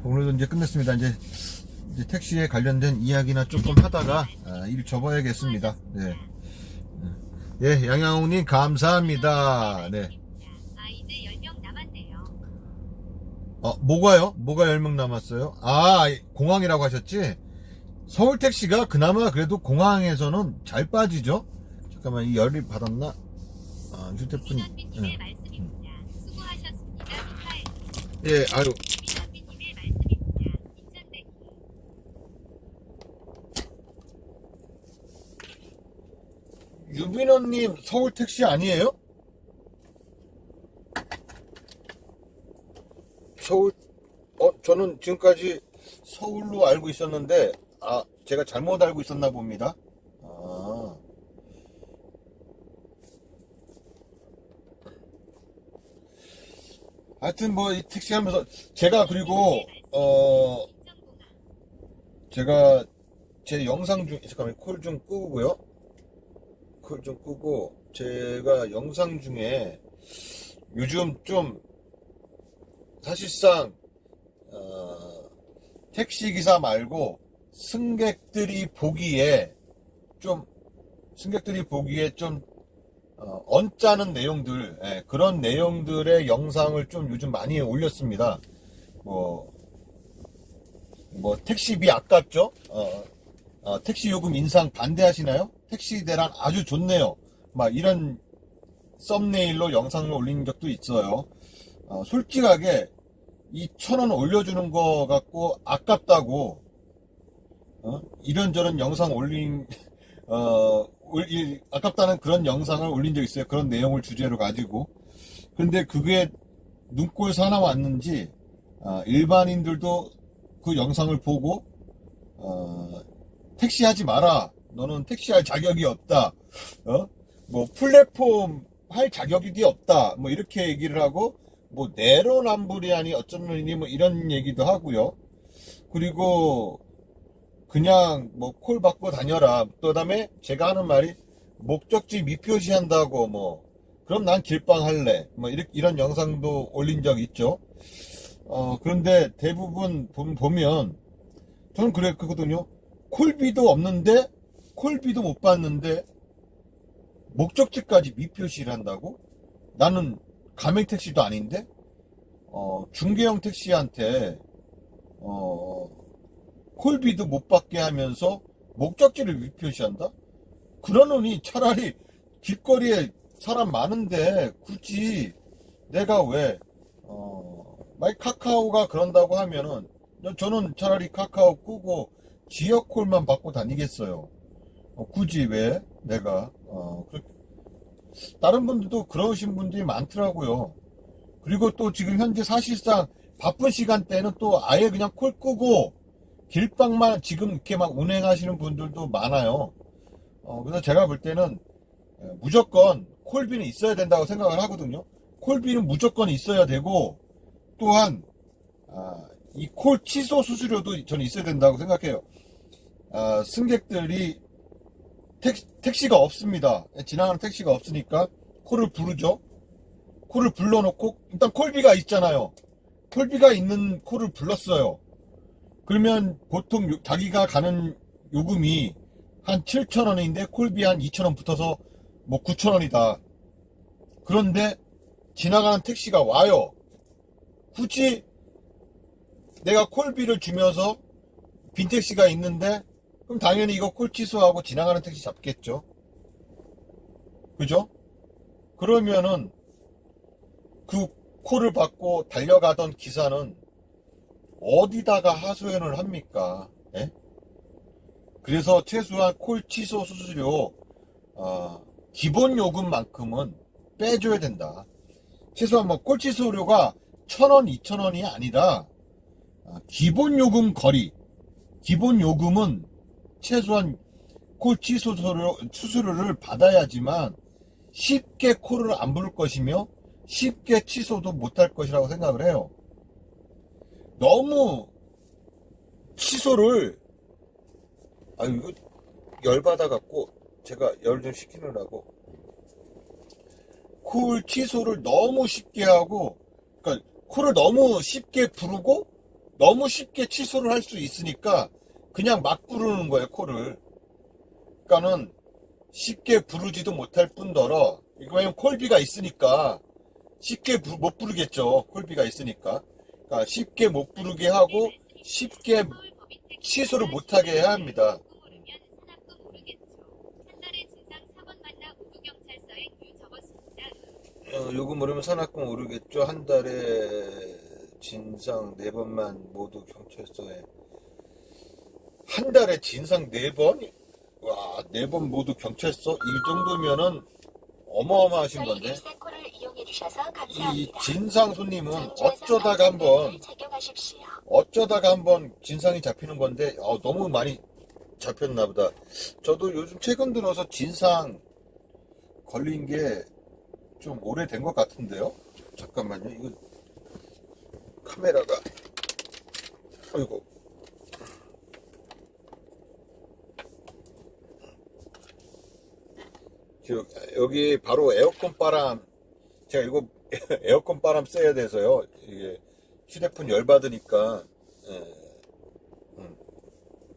오늘도 이제 끝냈습니다. 이제 택시에 관련된 이야기나 조금 하다가 일 접어야겠습니다. 네. 예, 양양홍님 감사합니다. 네. 이제 10명 남았네요. 뭐가요? 뭐가 10명 남았어요? 공항이라고 하셨지? 서울 택시가 그나마 그래도 공항에서는 잘 빠지죠? 잠깐만, 이 열이 받았나? 휴대폰. 민원비님의 말씀입니다. 수고하셨습니다. 미카엘. 예, 아유. 민원비님의 말씀입니다. 인천대기. 유빈호님 서울 택시 아니에요? 서울, 저는 지금까지 서울로 알고 있었는데, 제가 잘못 알고 있었나 봅니다. 하여튼 뭐 이 택시 하면서 제가 그리고 제가 제 영상 중 잠깐만 콜 좀 끄고요. 콜 좀 끄고 제가 영상 중에 요즘 좀 사실상 택시기사 말고 승객들이 보기에 좀 언짢은 내용들, 그런 내용들의 영상을 좀 요즘 많이 올렸습니다. 뭐 택시비 아깝죠? 택시 요금 인상 반대하시나요? 택시 대란 아주 좋네요. 막 이런 썸네일로 영상을 올린 적도 있어요. 솔직하게 이 1,000원 올려주는 거 갖고 아깝다고 이런저런 영상 올린 아깝다는 그런 영상을 올린 적 있어요. 그런 내용을 주제로 가지고. 근데 그게 눈꼴 사나 왔는지 일반인들도 그 영상을 보고 택시 하지 마라. 너는 택시할 자격이 없다. 뭐 플랫폼 할 자격이 없다. 뭐 이렇게 얘기를 하고 뭐 내로남불이하니 어쩌느니 뭐 이런 얘기도 하고요. 그리고 그냥 뭐 콜 받고 다녀라. 또 다음에 제가 하는 말이 목적지 미표시 한다고 뭐 그럼 난 길빵 할래. 뭐 이런 영상도 올린 적 있죠. 그런데 대부분 보면 저는 그랬거든요. 콜비도 없는데 콜비도 못 받는데 목적지까지 미표시를 한다고? 나는 가맹택시도 아닌데 중개형 택시한테 콜비도 못 받게 하면서 목적지를 미표시한다? 그러느니 차라리 길거리에 사람 많은데 굳이 내가 왜 만약 카카오가 그런다고 하면은 저는 차라리 카카오 끄고 지역콜만 받고 다니겠어요. 굳이 왜 내가 다른 분들도 그러신 분들이 많더라고요. 그리고 또 지금 현재 사실상 바쁜 시간대는 또 아예 그냥 콜 끄고 길빵만 지금 이렇게 막 운행하시는 분들도 많아요. 그래서 제가 볼 때는 무조건 콜비는 있어야 된다고 생각을 하거든요. 콜비는 무조건 있어야 되고 또한 이 콜 취소 수수료도 저는 있어야 된다고 생각해요. 승객들이 택시가 없습니다. 지나가는 택시가 없으니까 콜을 부르죠. 콜을 불러놓고 일단 콜비가 있잖아요. 콜비가 있는 콜을 불렀어요. 그러면 보통 자기가 가는 요금이 한 7,000원인데 콜비 한 2,000원 붙어서 뭐 9,000원이다. 그런데 지나가는 택시가 와요. 굳이 내가 콜비를 주면서 빈 택시가 있는데 그럼 당연히 이거 콜 취소하고 지나가는 택시 잡겠죠. 그죠? 그러면은 그 콜을 받고 달려가던 기사는 어디다가 하소연을 합니까? 예? 그래서 최소한 콜 취소 수수료 기본 요금만큼은 빼줘야 된다. 최소한 뭐 콜 취소료가 1,000원, 2,000원이 아니라 기본 요금 거리, 기본 요금은 최소한 콜 취소 수수료를 받아야지만 쉽게 콜을 안 부를 것이며 쉽게 취소도 못할 것이라고 생각을 해요. 너무 취소를 이거 열받아 갖고 제가 열 좀 식히느라고 콜 취소를 너무 쉽게 하고 그러니까 콜을 너무 쉽게 부르고 너무 쉽게 취소를 할 수 있으니까 그냥 막 부르는 거예요, 콜을. 그러니까는 쉽게 부르지도 못할 뿐더러, 이거 왜냐면 콜비가 있으니까 쉽게 못 부르겠죠. 콜비가 있으니까. 그러니까 쉽게 못 부르게 하고 쉽게 취소를 못하게 해야 합니다. 요금 오르면 산악금 오르겠죠. 한 달에 진상 4번만 모두 경찰서에. 한 달에 진상 4번? 와, 4번 모두 경찰서? 이 정도면은 어마어마하신 건데. 이 진상 손님은 어쩌다가 한번 진상이 잡히는 건데, 너무 많이 잡혔나 보다. 저도 요즘 최근 들어서 진상 걸린 게 좀 오래된 것 같은데요. 잠깐만요. 이거 카메라가, 아이고. 여기 바로 에어컨 바람, 제가 이거 에어컨 바람 써야 돼서요. 이게 휴대폰 열받으니까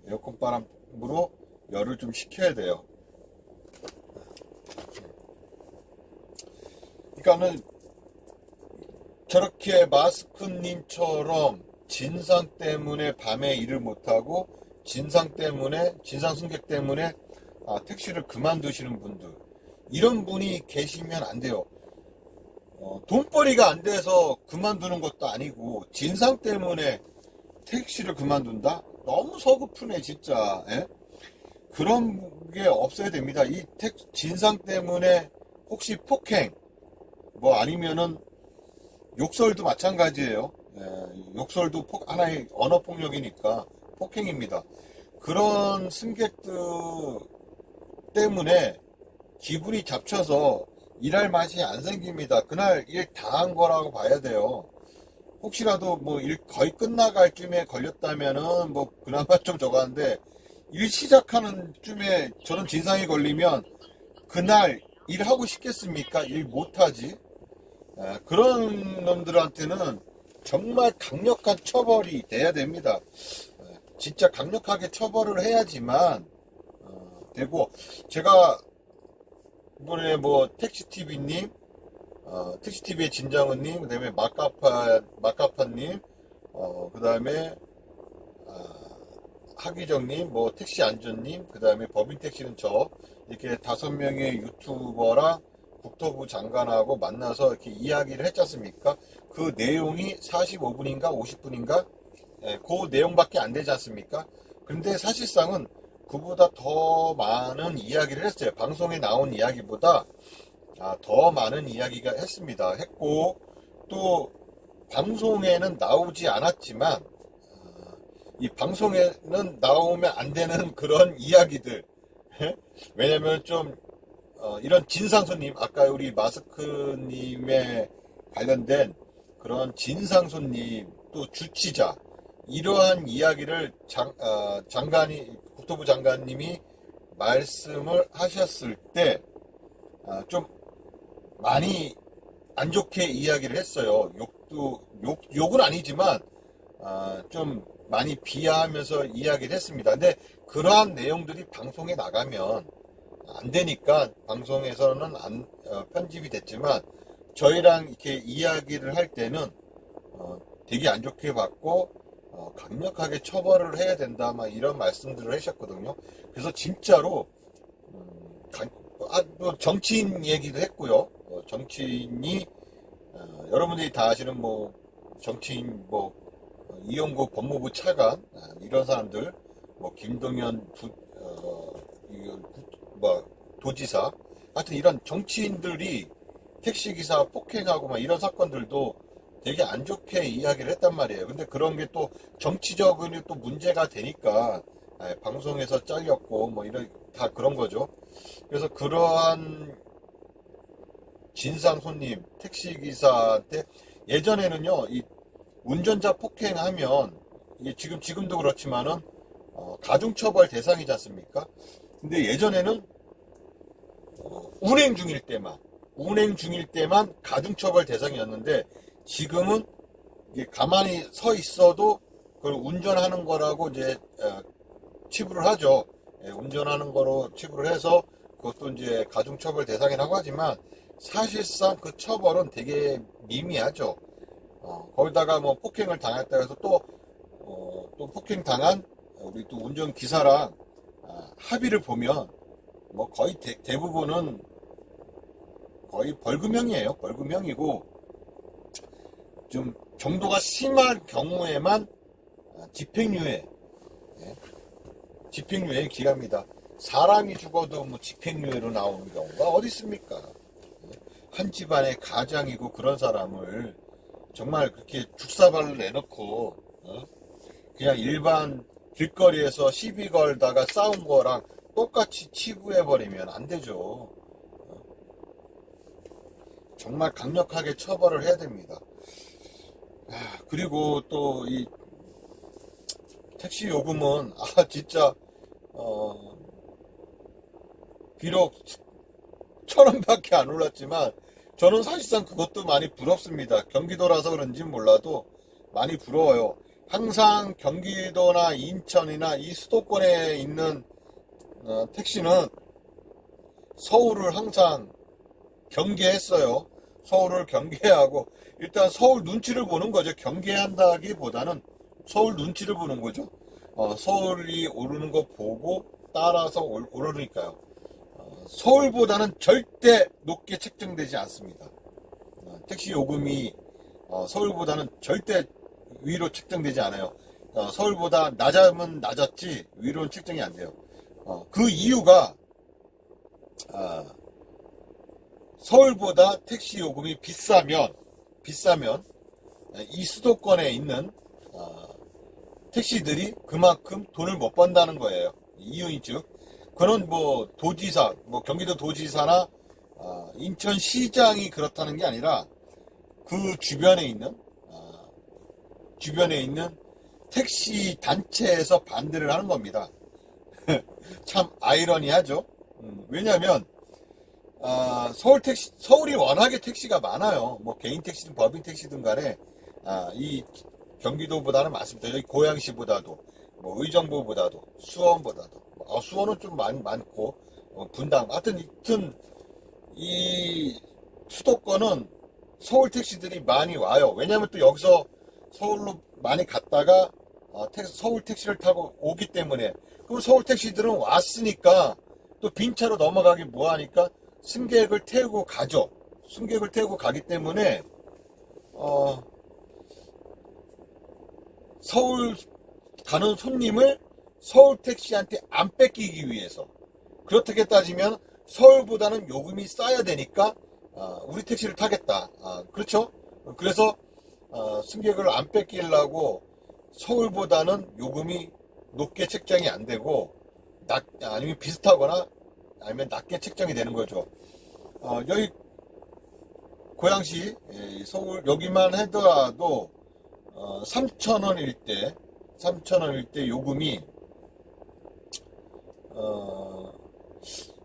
에어컨 바람으로 열을 좀 식혀야 돼요. 그러니까는 저렇게 마스크님처럼 진상 때문에 밤에 일을 못하고 진상 승객 때문에 택시를 그만두시는 분들, 이런 분이 계시면 안 돼요. 돈벌이가 안 돼서 그만두는 것도 아니고 진상 때문에 택시를 그만둔다? 너무 서글프네 진짜. 예? 그런 게 없어야 됩니다. 이 진상 때문에 혹시 폭행, 뭐 아니면은 욕설도 마찬가지예요. 예, 욕설도 하나의 언어폭력이니까 폭행입니다. 그런 승객들 때문에 기분이 잡쳐서 일할 맛이 안 생깁니다. 그날 일 당한 거라고 봐야 돼요. 혹시라도 뭐 일 거의 끝나갈 쯤에 걸렸다면은 뭐 그나마 좀 저거 한데, 일 시작하는 쯤에 저는 진상이 걸리면 그날 일하고 싶겠습니까? 일 못하지. 그런 놈들한테는 정말 강력한 처벌이 돼야 됩니다. 진짜 강력하게 처벌을 해야지만 되고, 제가 이번에 뭐 택시TV님, 택시TV의 진장은님, 그 다음에 마카파님, 그 다음에 하기정님, 뭐 택시안전님, 그 다음에 법인택시는 저, 이렇게 5명의 유튜버랑 국토부 장관하고 만나서 이렇게 이야기를 했지 않습니까? 그 내용이 45분인가 50분인가? 그 내용밖에 안 되지 않습니까? 근데 사실상은 그보다 더 많은 이야기를 했어요. 방송에 나온 이야기보다 더 많은 이야기가 했고, 또 방송에는 나오지 않았지만 이 방송에는 나오면 안 되는 그런 이야기들. 왜냐면 좀 이런 진상손님, 아까 우리 마스크님에 관련된 그런 진상손님, 또 주치자, 이러한 이야기를 국토부 장관님이 말씀을 하셨을 때 좀 많이 안 좋게 이야기를 했어요. 욕은 아니지만 좀 많이 비하하면서 이야기를 했습니다. 근데 그러한 내용들이 방송에 나가면 안 되니까 방송에서는 편집이 됐지만, 저희랑 이렇게 이야기를 할 때는 되게 안 좋게 봤고 강력하게 처벌을 해야 된다, 막 이런 말씀들을 하셨거든요. 그래서 진짜로 또 정치인 얘기도 했고요. 정치인이 여러분들이 다 아시는 뭐 정치인, 뭐 이용구 법무부 차관, 이런 사람들, 뭐 김동연 도지사, 하여튼 이런 정치인들이 택시기사 폭행하고 막 이런 사건들도 되게 안 좋게 이야기를 했단 말이에요. 근데 그런 게 또 정치적으로 또 문제가 되니까 방송에서 잘렸고 뭐 이런, 다 그런 거죠. 그래서 그러한 진상 손님, 택시기사한테, 예전에는요, 이 운전자 폭행하면 이게 지금도 그렇지만은 가중처벌 대상이지 않습니까? 근데 예전에는 운행 중일 때만 가중처벌 대상이었는데, 지금은 이게 가만히 서 있어도 그걸 운전하는 거라고 이제 치부를 하죠. 예, 운전하는 거로 치부를 해서 그것도 이제 가중처벌 대상이라고 하지만 사실상 그 처벌은 되게 미미하죠. 거기다가 뭐 폭행을 당했다 해서 또 폭행 당한 우리 또 운전기사랑 합의를 보면 뭐 거의 대부분은 거의 벌금형이에요. 벌금형이고 좀 정도가 심한 경우에만 집행유예, 예, 집행유예 기합니다. 사람이 죽어도 뭐 집행유예로 나오는 경우가 어디 있습니까? 한 집안의 가장이고 그런 사람을 정말 그렇게 죽사발을 내놓고 그냥 일반 길거리에서 시비 걸다가 싸운 거랑 똑같이 치부해버리면 안 되죠. 정말 강력하게 처벌을 해야 됩니다. 그리고 또 이 택시 요금은 진짜 비록 1,000원밖에 안 올랐지만 저는 사실상 그것도 많이 부럽습니다. 경기도라서 그런지 몰라도 많이 부러워요. 항상 경기도나 인천이나 이 수도권에 있는 택시는 서울을 항상 경계했어요. 서울을 경계하고 일단 서울 눈치를 보는 거죠. 경계한다기보다는 서울 눈치를 보는 거죠. 서울이 오르는 거 보고 따라서 오르니까요. 서울보다는 절대 높게 책정되지 않습니다. 택시 요금이 서울보다는 절대 위로 책정되지 않아요. 서울보다 낮으면 낮았지 위로는 책정이 안 돼요. 그 이유가 서울보다 택시 요금이 비싸면 이 수도권에 있는 택시들이 그만큼 돈을 못 번다는 거예요. 이유인 즉 그건 뭐 도지사, 뭐 경기도 도지사나 인천시장이 그렇다는 게 아니라 그 주변에 있는 택시 단체에서 반대를 하는 겁니다. 참 아이러니하죠. 왜냐하면 서울이 워낙에 택시가 많아요. 뭐 개인 택시든 법인 택시든 간에 이 경기도보다는 많습니다. 여기 고양시보다도 뭐 의정부보다도 수원보다도 수원은 좀 많고 분당 하여튼 이 수도권은 서울 택시들이 많이 와요. 왜냐하면 또 여기서 서울로 많이 갔다가 서울 택시를 타고 오기 때문에 그럼 서울 택시들은 왔으니까 또 빈차로 넘어가기 뭐하니까 승객을 태우고 가죠. 승객을 태우고 가기 때문에 서울 가는 손님을 서울 택시한테 안 뺏기기 위해서 그렇게 따지면 서울보다는 요금이 싸야 되니까 우리 택시를 타겠다. 그렇죠? 그래서 승객을 안 뺏기려고 서울보다는 요금이 높게 책정이 안 되고 아니면 비슷하거나 아니면 낮게 책정이 되는 거죠. 여기 고양시 서울 여기만 하더라도 3,000원일 때 요금이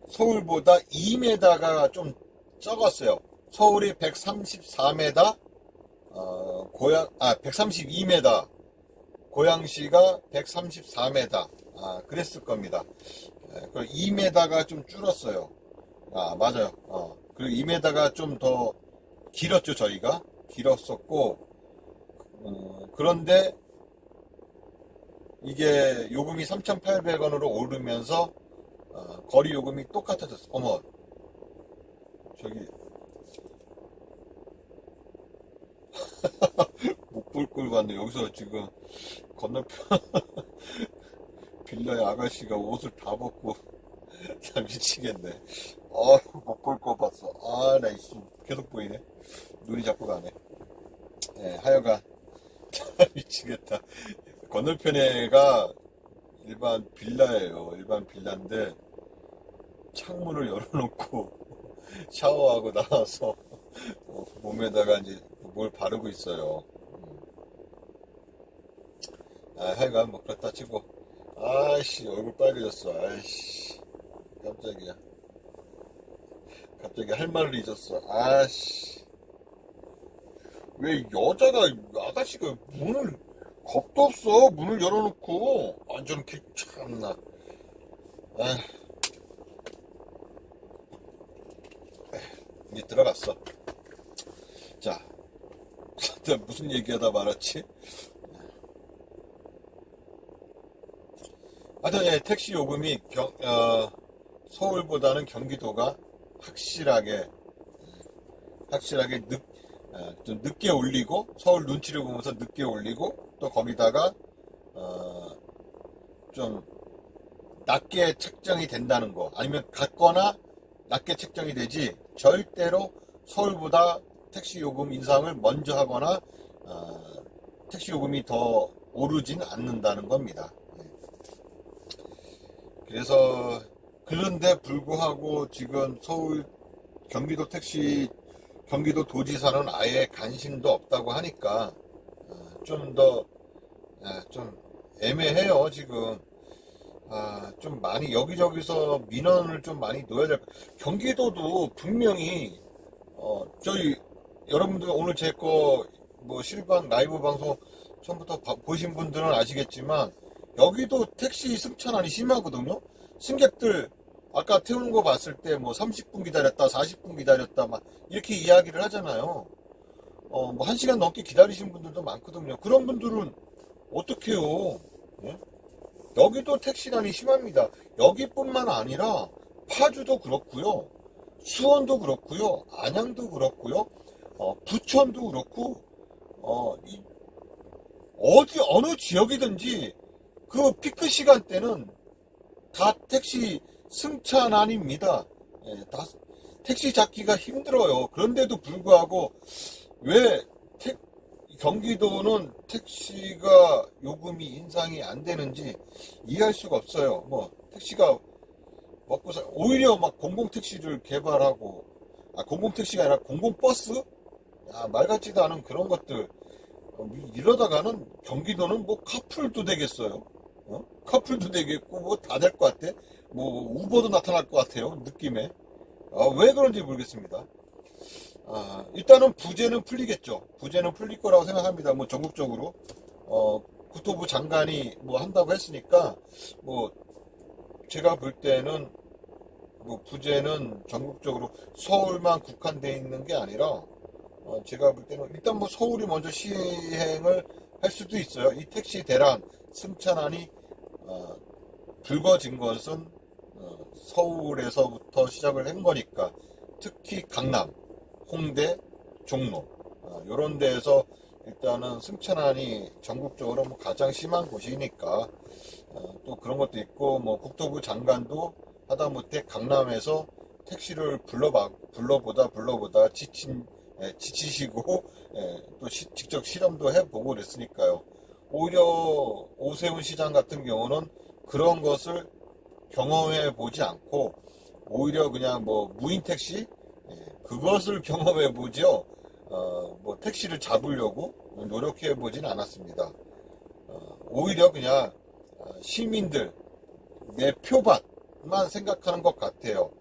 서울보다 2m가 좀 적었어요. 서울이 134m, 132m, 고양시가 134m, 그랬을 겁니다. 2m가 좀 줄었어요. 맞아요. 그리고 2m가 좀 더 길었죠, 저희가. 길었었고, 그런데 이게 요금이 3,800원으로 오르면서 거리 요금이 똑같아졌어. 어머, 저기 못 볼 걸 봤네. 여기서 지금 건너편 빌라의 아가씨가 옷을 다 벗고 나 미치겠네. 못 볼 거 봤어. 나 계속 보이네. 눈이 자꾸 가네. 하여간 미치겠다. 건너편에가 일반 빌라예요. 일반 빌라인데 창문을 열어놓고 샤워하고 나와서 몸에다가 이제 뭘 바르고 있어요. 하여간 뭐 그렇다 치고 아이씨 얼굴 빨개졌어. 아이씨 깜짝이야. 갑자기 할 말을 잊었어. 아이씨 왜 아가씨가 문을 겁도 없어. 문을 열어놓고. 완전 참나. 이제 들어갔어. 자, 무슨 얘기하다 말았지? 하여튼, 예, 택시 요금이 서울보다는 경기도가 확실하게 좀 늦게 올리고, 서울 눈치를 보면서 늦게 올리고, 또 거기다가, 좀 낮게 책정이 된다는 거, 아니면 같거나 낮게 책정이 되지, 절대로 서울보다 택시 요금 인상을 먼저 하거나, 택시 요금이 더 오르진 않는다는 겁니다. 그래서, 그런데 불구하고 지금 서울, 경기도 도지사는 아예 관심도 없다고 하니까, 좀 애매해요, 지금. 좀 많이, 여기저기서 민원을 좀 많이 넣어야 될, 경기도도 분명히, 여러분들 오늘 제 실방 라이브 방송 처음부터 보신 분들은 아시겠지만, 여기도 택시 승차난이 심하거든요? 승객들, 아까 태우는 거 봤을 때 30분 기다렸다, 40분 기다렸다, 막 이렇게 이야기를 하잖아요. 1시간 넘게 기다리신 분들도 많거든요. 그런 분들은 어떻게 해요? 예? 여기도 택시난이 심합니다. 여기뿐만 아니라 파주도 그렇고요. 수원도 그렇고요. 안양도 그렇고요. 부천도 그렇고, 어느 지역이든지 그 피크 시간대는 다 택시 승차난입니다. 예, 다 택시 잡기가 힘들어요. 그런데도 불구하고 왜 경기도는 택시가 요금이 인상이 안 되는지 이해할 수가 없어요. 택시가 오히려 공공택시를 개발하고, 공공택시가 아니라 공공버스? 말 같지도 않은 그런 것들. 이러다가는 경기도는 카풀도 되겠어요. 카풀도 되겠고, 다 될 것 같아. 우버도 나타날 것 같아요. 느낌에. 왜 그런지 모르겠습니다. 일단은 부재는 풀리겠죠. 부재는 풀릴 거라고 생각합니다. 전국적으로. 국토부 장관이 한다고 했으니까, 제가 볼 때는, 부재는 전국적으로 서울만 국한되어 있는 게 아니라, 제가 볼 때는 일단 서울이 먼저 시행을 할 수도 있어요. 이 택시 대란, 승차난이, 불거진 것은, 서울에서부터 시작을 한 거니까, 특히 강남, 홍대, 종로, 이런 데에서 일단은 승차난이 전국적으로 가장 심한 곳이니까, 또 그런 것도 있고, 국토부 장관도 하다못해 강남에서 택시를 불러보다 지치시고, 또 직접 실험도 해보고 그랬으니까요. 오히려 오세훈 시장 같은 경우는 그런 것을 경험해 보지 않고, 오히려 그냥 무인 택시? 그것을 경험해 보죠. 택시를 잡으려고 노력해 보진 않았습니다. 오히려 그냥 시민들, 내 표밭만 생각하는 것 같아요.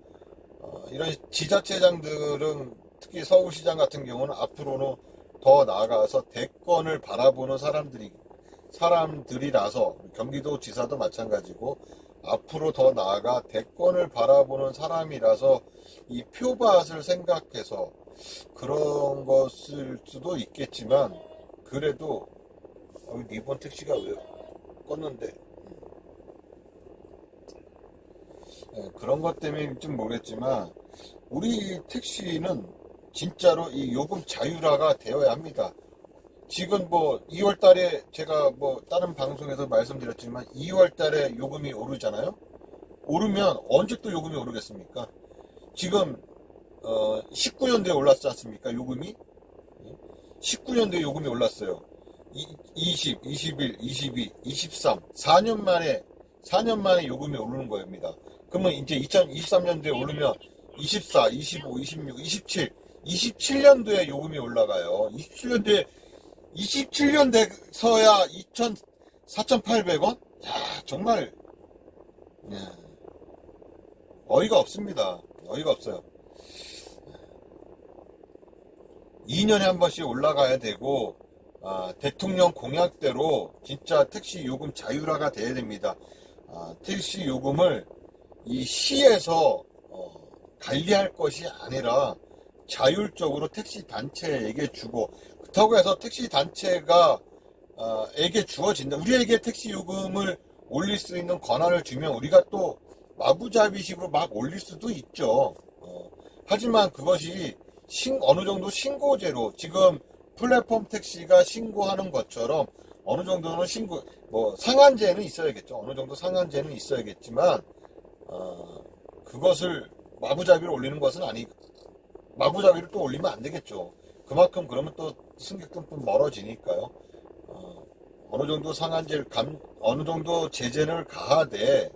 이런 지자체장들은, 특히 서울시장 같은 경우는 앞으로는 더 나아가서 대권을 바라보는 사람들이라서, 경기도지사도 마찬가지고, 앞으로 더 나아가 대권을 바라보는 사람이라서 이 표밭을 생각해서 그런 것일 수도 있겠지만, 그래도 이번 택시가 왜 껐는데, 그런 것 때문인지 모르겠지만, 우리 택시는 진짜로 이 요금 자율화가 되어야 합니다. 지금 2월 달에 제가 다른 방송에서 말씀드렸지만 2월 달에 요금이 오르잖아요. 오르면 언제 또 요금이 오르겠습니까? 지금 19년도에 올랐지 않습니까? 요금이 19년도에 요금이 올랐어요. 20, 21, 22, 23, 4년 만에 요금이 오르는 겁니다. 그러면 이제 2023년도에 오르면 24, 25, 26, 27, 27년도에 요금이 올라가요. 27년 돼서야 4,800원? 야, 정말, 어이가 없습니다. 어이가 없어요. 2년에 한 번씩 올라가야 되고, 대통령 공약대로 진짜 택시 요금 자율화가 돼야 됩니다. 택시 요금을 이 시에서 관리할 것이 아니라 자율적으로 택시 단체에게 주고, 그렇다고 해서 택시 단체가 에게 주어진다. 우리에게 택시 요금을 올릴 수 있는 권한을 주면 우리가 또 마구잡이식으로 막 올릴 수도 있죠. 하지만 그것이 어느 정도 신고제로, 지금 플랫폼 택시가 신고하는 것처럼 어느 정도는 상한제는 있어야겠죠. 어느 정도 상한제는 있어야겠지만, 그것을 마구잡이로 올리는 것은 마구잡이로 또 올리면 안 되겠죠. 그만큼 그러면 또 승객도 좀 멀어지니까요. 어느 정도 어느 정도 제재를 가하되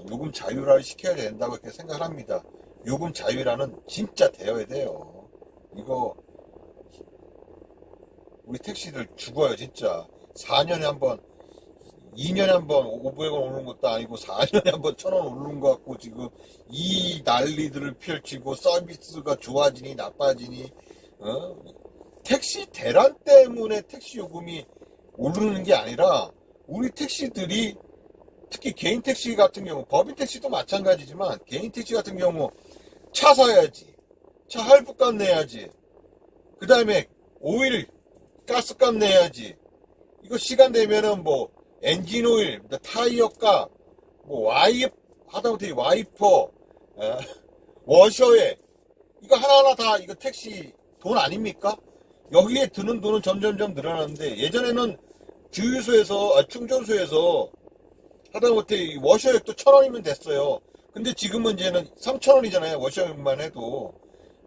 요금 자율화를 시켜야 된다고 이렇게 생각합니다. 요금 자율화는 진짜 되어야 돼요. 이거 우리 택시들 죽어요, 진짜. 4년에 한 번, 2년에 한 번 500원 오르는 것도 아니고 4년에 한 번 1000원 오르는 것 같고, 지금 이 난리들을 펼치고 서비스가 좋아지니 나빠지니, 택시 대란 때문에 택시 요금이 오르는 게 아니라 우리 택시들이, 특히 개인 택시 같은 경우, 법인 택시도 마찬가지지만 개인 택시 같은 경우 차 사야지, 차 할부값 내야지, 그 다음에 오일 가스값 내야지, 이거 시간 되면은 뭐 엔진 오일, 타이어 값, 뭐 하다못해 와이퍼, 워셔에, 이거 하나하나 다 이거 택시 돈 아닙니까? 여기에 드는 돈은 점점점 늘어나는데, 예전에는 주유소에서, 충전소에서 하다못해 워셔액도 1000원이면 됐어요. 근데 지금은 이제는 3000원이잖아요. 워셔액만 해도.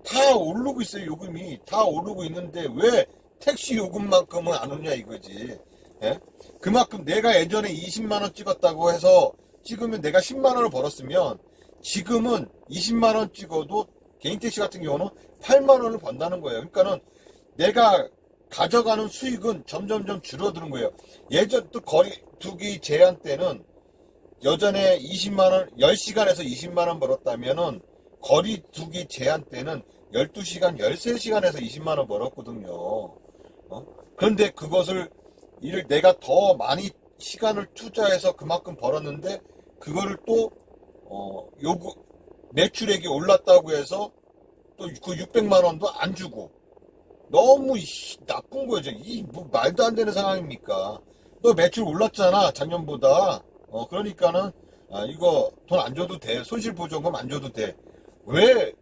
다 오르고 있어요. 요금이 다 오르고 있는데 왜 택시 요금만큼은 안 오냐 이거지. 예? 그만큼 내가 예전에 20만원 찍었다고 해서 찍으면 내가 10만원을 벌었으면, 지금은 20만원 찍어도 개인 택시 같은 경우는 8만원을 번다는 거예요. 그러니까는 내가 가져가는 수익은 점점점 줄어드는 거예요. 예전 또 거리 두기 제한 때는, 여전에 20만원, 10시간에서 20만원 벌었다면은 거리 두기 제한 때는 12시간, 13시간에서 20만원 벌었거든요. 그런데 그것을 내가 더 많이 시간을 투자해서 그만큼 벌었는데, 그거를 또 매출액이 올랐다고 해서 또 그 600만원도 안 주고, 너무 나쁜 거죠. 뭐 말도 안 되는 상황입니까? 너 매출 올랐잖아, 작년보다. 그러니까는 이거 돈 안 줘도 돼. 손실보전금 안 줘도 돼. 왜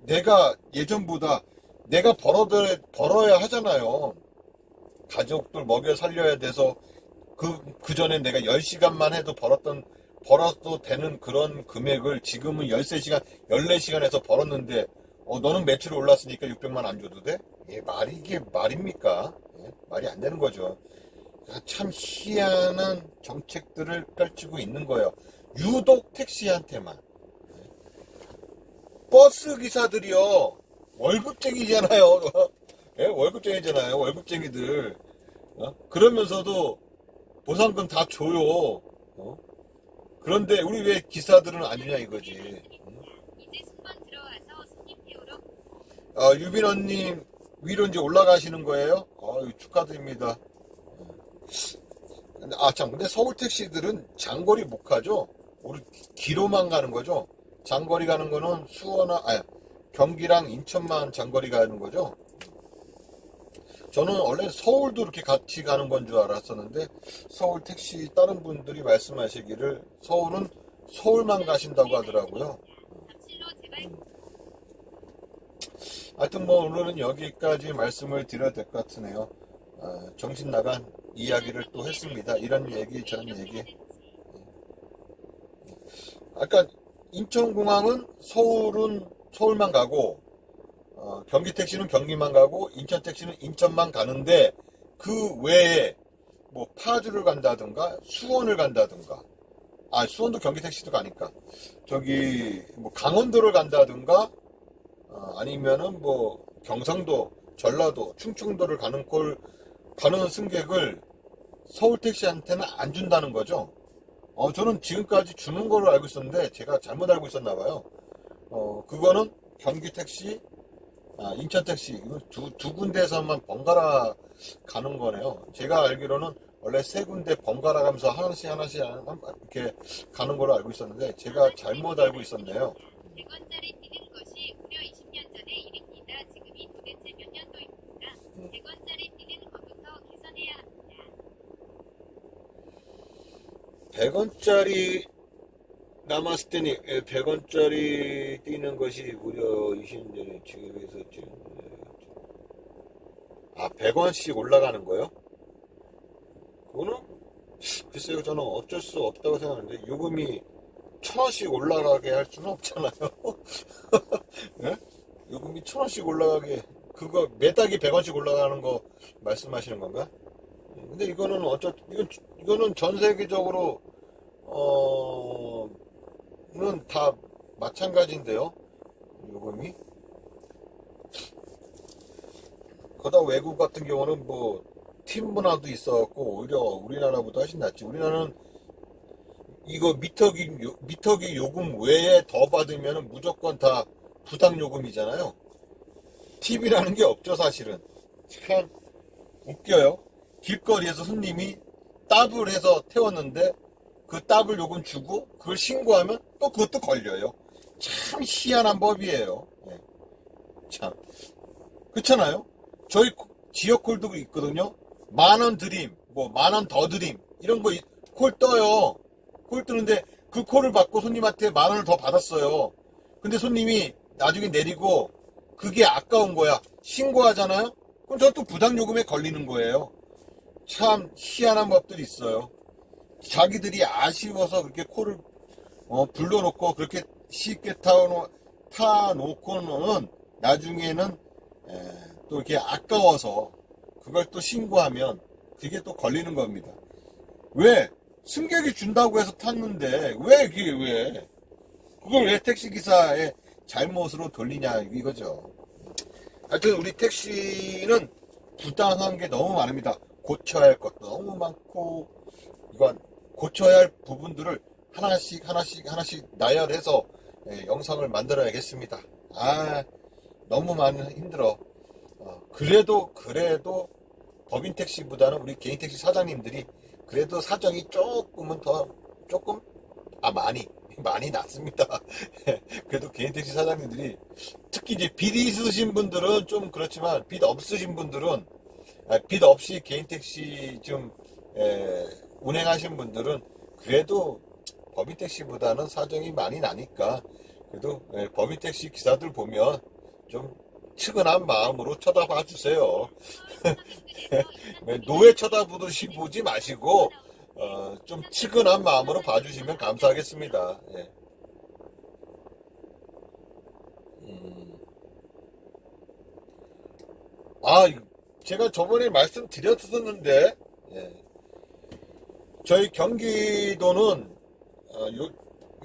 내가 예전보다 내가 벌어야 하잖아요. 가족들 먹여 살려야 돼서, 그 전에 내가 10시간만 해도 벌어도 되는 그런 금액을 지금은 13시간, 14시간에서 벌었는데, 너는 매출이 올랐으니까 600만 안 줘도 돼? 이게 말입니까? 말이 안 되는 거죠. 참 희한한 정책들을 펼치고 있는 거예요. 유독 택시한테만. 버스 기사들이요, 월급쟁이잖아요. 예? 월급쟁이잖아요. 월급쟁이들. 그러면서도 보상금 다 줘요. 그런데 우리 왜 기사들은 안 주냐 이거지. 이제 순번 들어와서 손님 태우러. 유빈원님 위로 이제 올라가시는 거예요? 축하드립니다. 근데 서울 택시들은 장거리 못 가죠? 우리 기로만 가는 거죠? 장거리 가는 거는 경기랑 인천만 장거리 가는 거죠? 저는 원래 서울도 이렇게 같이 가는 건 줄 알았었는데, 서울 택시 다른 분들이 말씀하시기를 서울은 서울만 가신다고 하더라고요. 잠실로 제발. 하여튼 뭐 오늘은 여기까지 말씀을 드려야 될 것 같으네요. 정신 나간 이야기를 또 했습니다. 이런 얘기 저런 얘기. 아까 인천공항은 서울은 서울만 가고, 경기 택시는 경기만 가고, 인천 택시는 인천만 가는데, 그 외에 뭐 파주를 간다든가 수원을 간다든가, 수원도 경기 택시도 가니까, 뭐 강원도를 간다든가, 아니면은 뭐 경상도, 전라도, 충청도를 가는 승객을 서울 택시한테는 안 준다는 거죠. 저는 지금까지 주는 걸로 알고 있었는데 제가 잘못 알고 있었나 봐요. 그거는 경기 택시, 인천 택시 이거 두 군데에서만 번갈아 가는 거네요. 제가 알기로는 원래 세 군데 번갈아 가면서 하나씩 이렇게 가는 걸로 알고 있었는데 제가 잘못 알고 있었네요. 100원짜리 뛰는 것이 무려 20년 전의 일입니다. 지금이 도대체 몇 년도입니까? 100원짜리 뛰는 것부터 개선해야 합니다. 100원짜리 남았을 때니 100원짜리 뛰는 것이 무려 20년 전에 지금에서 지금 100원씩 올라가는 거요? 그거는 글쎄요, 저는 어쩔 수 없다고 생각하는데 요금이 1,000원씩 올라가게 할 수는 없잖아요. 예? 요금이 1,000원씩 올라가게 그거 매달기 100원씩 올라가는 거 말씀하시는 건가? 근데 이거는 이거는 전 세계적으로 는 다 마찬가지인데요. 요금이. 거다 외국 같은 경우는 뭐 팀 문화도 있어갖고 오히려 우리나라보다 훨씬 낫지. 우리나라는 이거 미터기 요금 외에 더 받으면 무조건 다 부당 요금이잖아요. 팁이라는 게 없죠, 사실은. 참 웃겨요. 길거리에서 손님이 따블 해서 태웠는데 그 따블 요금 주고 그걸 신고하면 또 그것도 걸려요. 참 희한한 법이에요. 네. 참 그렇잖아요. 저희 지역 콜도 있거든요. 10,000원 드림, 뭐 10,000원 더 드림 이런 거 콜 떠요. 콜 뜨는데 그 콜을 받고 손님한테 10,000원을 더 받았어요. 근데 손님이 나중에 내리고 그게 아까운 거야. 신고하잖아요. 그럼 저 또 부당 요금에 걸리는 거예요. 참 희한한 법들이 있어요. 자기들이 아쉬워서 그렇게 콜을 불러놓고 그렇게 쉽게 타놓고는 나중에는 또 이렇게 아까워서 그걸 또 신고하면 그게 또 걸리는 겁니다. 왜? 승객이 준다고 해서 탔는데 왜 그걸 왜 택시기사의 잘못으로 돌리냐 이거죠. 하여튼 우리 택시는 부당한 게 너무 많습니다. 고쳐야 할 것도 너무 많고 이건 고쳐야 할 부분들을 하나씩 나열해서 영상을 만들어야겠습니다. 너무 많이 힘들어. 그래도 법인 택시보다는 우리 개인 택시 사장님들이 그래도 사정이 많이 낫습니다. 그래도 개인 택시 사장님들이 특히 이제 빚 있으신 분들은 좀 그렇지만 빚 없으신 분들은 빚 없이 개인 택시 좀 운행하신 분들은 그래도 법인 택시보다는 사정이 많이 나니까 그래도 법인 택시 기사들 보면 좀 측은한 마음으로 쳐다봐 주세요. 노예 쳐다보듯이 보지 마시고 좀 측은한 마음으로 봐주시면 감사하겠습니다. 예. 제가 저번에 말씀드렸었는데 저희 경기도는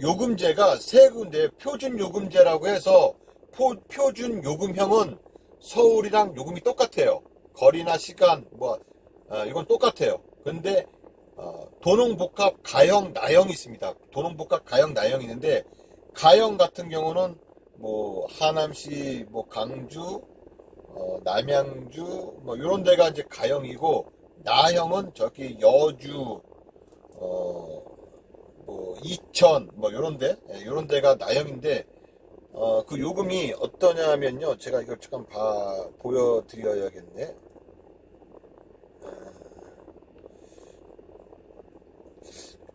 요금제가 세 군데 표준 요금제라고 해서 표준 요금형은 서울이랑 요금이 똑같아요. 거리나 시간 이건 똑같아요. 근데 도농복합 가형 나형이 있습니다. 도농복합 가형 나형이 있는데 가형 같은 경우는 뭐 하남시 강주 남양주 이런 데가 이제 가형이고 나형은 저기 여주 이천 요런 데가 나형인데 그 요금이 어떠냐면요. 제가 이걸 잠깐 보여드려야겠네.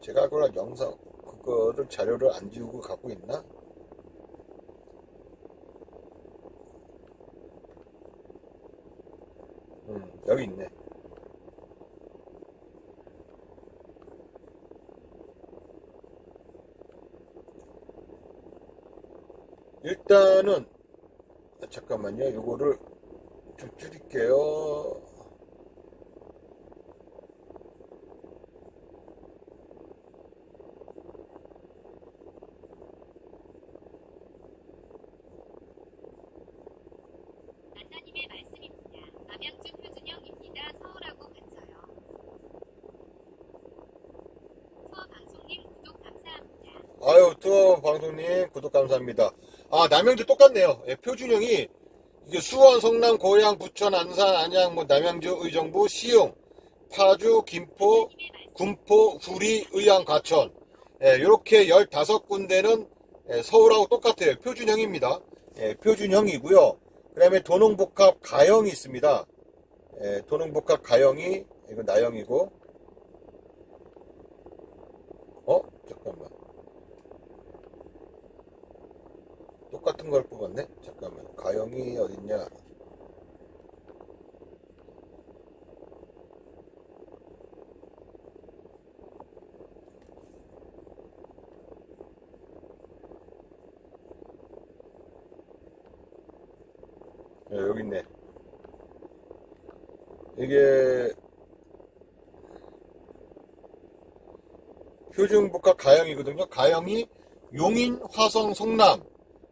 제가 그거를 자료를 안 지우고 갖고 있나? 여기 있네. 일단은 잠깐만요. 요거를 좀 줄일게요. 안나님의 말씀입니다. 남양주 표준형입니다. 서울하고 같아요. 투어 방송님 구독 감사합니다. 투어 방송님 구독 감사합니다. 남양주 똑같네요. 표준형이 이게 수원, 성남, 고양, 부천, 안산, 안양, 뭐 남양주, 의정부, 시흥, 파주, 김포, 군포, 구리, 의왕, 과천. 이렇게 15군데는 서울하고 똑같아요. 표준형입니다. 표준형이고요. 그 다음에 도농복합 가형이 있습니다. 도농복합 가형이, 이거 나형이고, 잠깐만. 똑같은 걸 뽑았네? 잠깐만. 가형이 어딨냐? 여기 있네. 이게 표준복합 가형이거든요. 가형이 용인, 화성, 성남,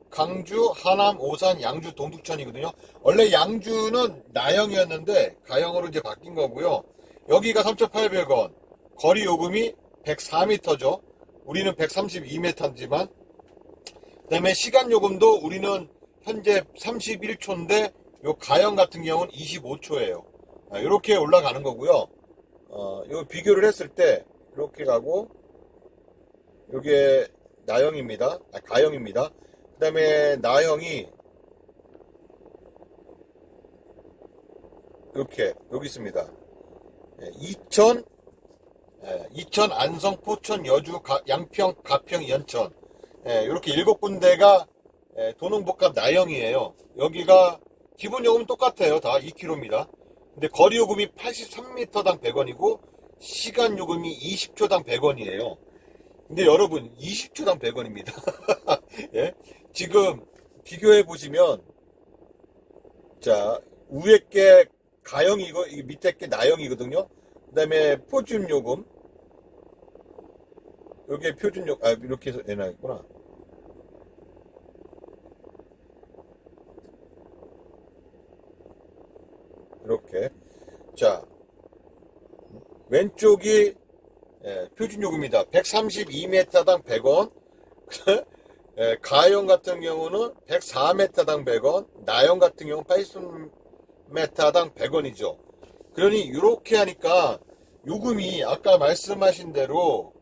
강주, 하남, 오산, 양주, 동두천이거든요. 원래 양주는 나형이었는데 가형으로 이제 바뀐 거고요. 여기가 3,800원. 거리 요금이 104m죠. 우리는 132m지만. 그 다음에 시간 요금도 우리는 현재 31초인데 요 가형 같은 경우는 25초예요. 이렇게 올라가는 거고요. 요 비교를 했을 때 이렇게 가고 요게 나형입니다. 가형입니다. 그 다음에 나형이 이렇게 여기 있습니다. 이천, 안성, 포천, 여주, 양평, 가평, 연천. 이렇게 7군데가 도농복합 나형이에요. 여기가 기본 요금은 똑같아요. 다 2km입니다. 근데 거리 요금이 83m당 100원이고 시간 요금이 20초당 100원이에요. 근데 여러분 20초당 100원입니다. 예? 지금 비교해 보시면 자 위에 게 가형이고 밑에 게 나형이거든요. 그 다음에 표준 요금 여기에 표준 요금 이렇게 해서 내놔있구나. 이렇게 자 왼쪽이 표준 요금이다. 132m당 100원. 가형 같은 경우는 104m당 100원, 나형 같은 경우는 80m당 100원이죠. 그러니 이렇게 하니까 요금이 아까 말씀하신 대로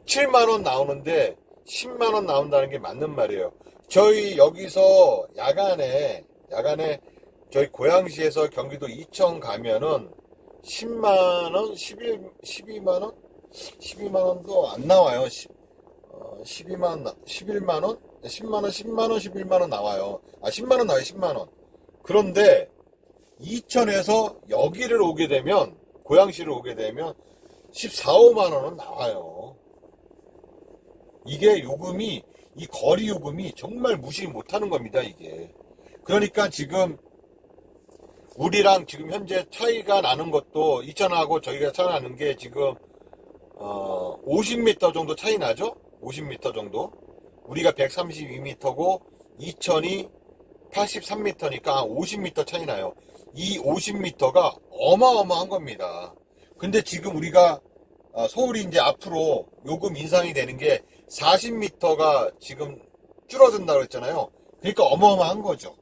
7만원 나오는데 10만원 나온다는 게 맞는 말이에요. 저희 여기서 야간에 저희 고양시에서 경기도 이천 가면은 10만원, 12만원? 12만원도 안 나와요. 12만원, 11만원? 10만원, 10만원, 11만원 나와요. 10만원 나와요, 10만원. 그런데 이천에서 여기를 오게 되면, 고양시를 오게 되면 14, 5만원은 나와요. 이게 요금이, 이 거리 요금이 정말 무시 못하는 겁니다, 이게. 그러니까 지금 우리랑 지금 현재 차이가 나는 것도 이천하고 저희가 차이 나는 게 지금 50m 정도 차이 나죠? 50m 정도. 우리가 132m고 이천이 83m니까 50m 차이 나요. 이 50m가 어마어마한 겁니다. 근데 지금 우리가 서울이 이제 앞으로 요금 인상이 되는 게 40m가 지금 줄어든다고 했잖아요. 그러니까 어마어마한 거죠.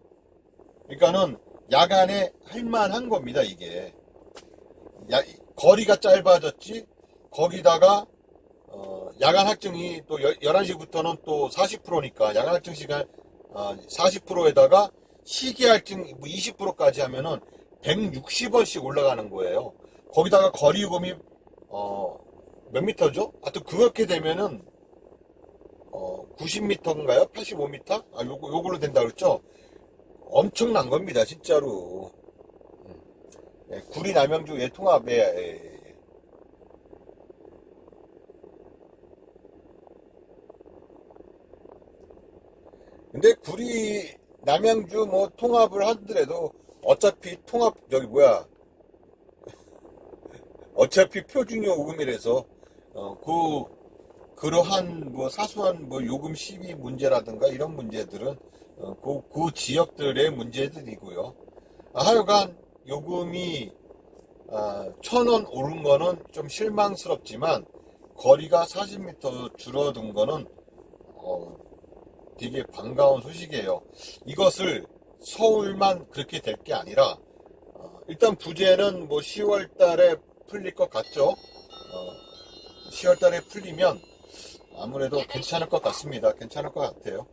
그러니까는 야간에 할만한 겁니다, 이게. 거리가 짧아졌지, 거기다가, 야간 할증이 또 11시부터는 또 40%니까, 야간 할증 시간, 40%에다가 시기 할증 20%까지 하면은 160원씩 올라가는 거예요. 거기다가 거리 요금이, 몇 미터죠? 하여튼 그렇게 되면은, 90m인가요? 85m? 요걸로 된다 그랬죠? 엄청난 겁니다, 진짜로. 구리 남양주 통합에. 근데 구리 남양주 뭐 통합을 하더라도 어차피 어차피 표준 요금이라서 그러한 뭐 사소한 뭐 요금 시비 문제라든가 이런 문제들은 그 지역들의 문제들이고요. 하여간 요금이 1,000원 오른 거는 좀 실망스럽지만 거리가 40m 줄어든 거는 되게 반가운 소식이에요. 이것을 서울만 그렇게 될 게 아니라 일단 부재는 뭐 10월 달에 풀릴 것 같죠. 10월 달에 풀리면 아무래도 괜찮을 것 같습니다. 괜찮을 것 같아요.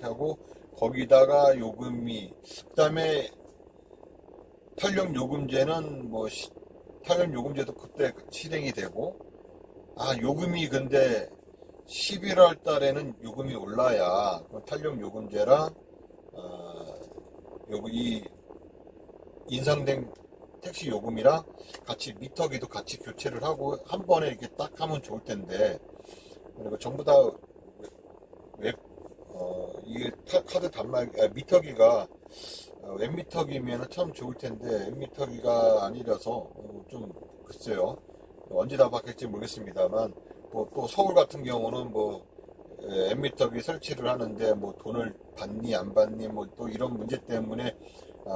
하고 거기다가 요금이 그다음에 탄력요금제는 뭐 탄력요금제도 그때 실행이 되고 요금이 근데 11월 달에는 요금이 올라야 탄력요금제랑 이 인상된 택시 요금이랑 같이 미터기도 같이 교체를 하고 한 번에 이렇게 딱 하면 좋을 텐데 그리고 전부 다 이게 카드 미터기가 웹미터기면 참 좋을 텐데 웹미터기가 아니라서 좀 글쎄요 언제 다 바뀔지 모르겠습니다만 또 서울 같은 경우는 웹미터기 설치를 하는데 돈을 받니 안 받니 또 이런 문제 때문에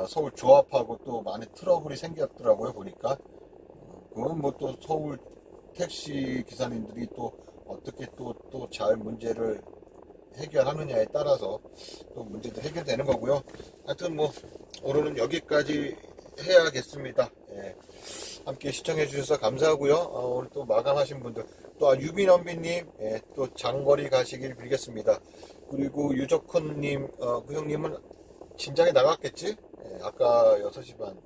서울 조합하고 또 많이 트러블이 생겼더라고요 보니까 그건 또 서울 택시 기사님들이 또 어떻게 또 잘 문제를 해결하느냐에 따라서 또 문제도 해결되는 거고요. 하여튼 오늘은 여기까지 해야겠습니다. 예. 함께 시청해 주셔서 감사하고요. 오늘 또 마감하신 분들 또 유빈엄비님 또 장거리 가시길 빌겠습니다. 그리고 유적훈님 그 형님은 진작에 나갔겠지? 아까 6시 반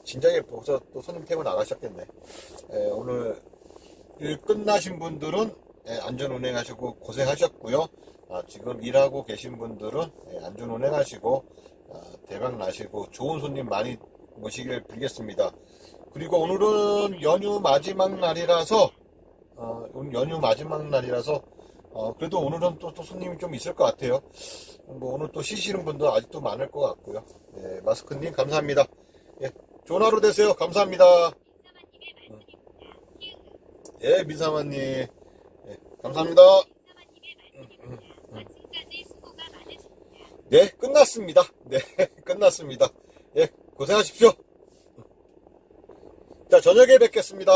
진작에 벌써 또 손님 태워 나가셨겠네. 오늘 일 끝나신 분들은 안전운행하시고 고생하셨고요. 지금 일하고 계신 분들은 안전운행하시고 대박 나시고 좋은 손님 많이 모시길 빌겠습니다. 그리고 오늘은 연휴 마지막 날이라서 그래도 오늘은 또 손님이 좀 있을 것 같아요. 오늘 또 쉬시는 분도 아직도 많을 것 같고요. 마스크님 감사합니다. 좋은 하루 되세요. 감사합니다. 민사마님 감사합니다. 네, 끝났습니다. 네, 끝났습니다. 고생하십시오. 자, 저녁에 뵙겠습니다.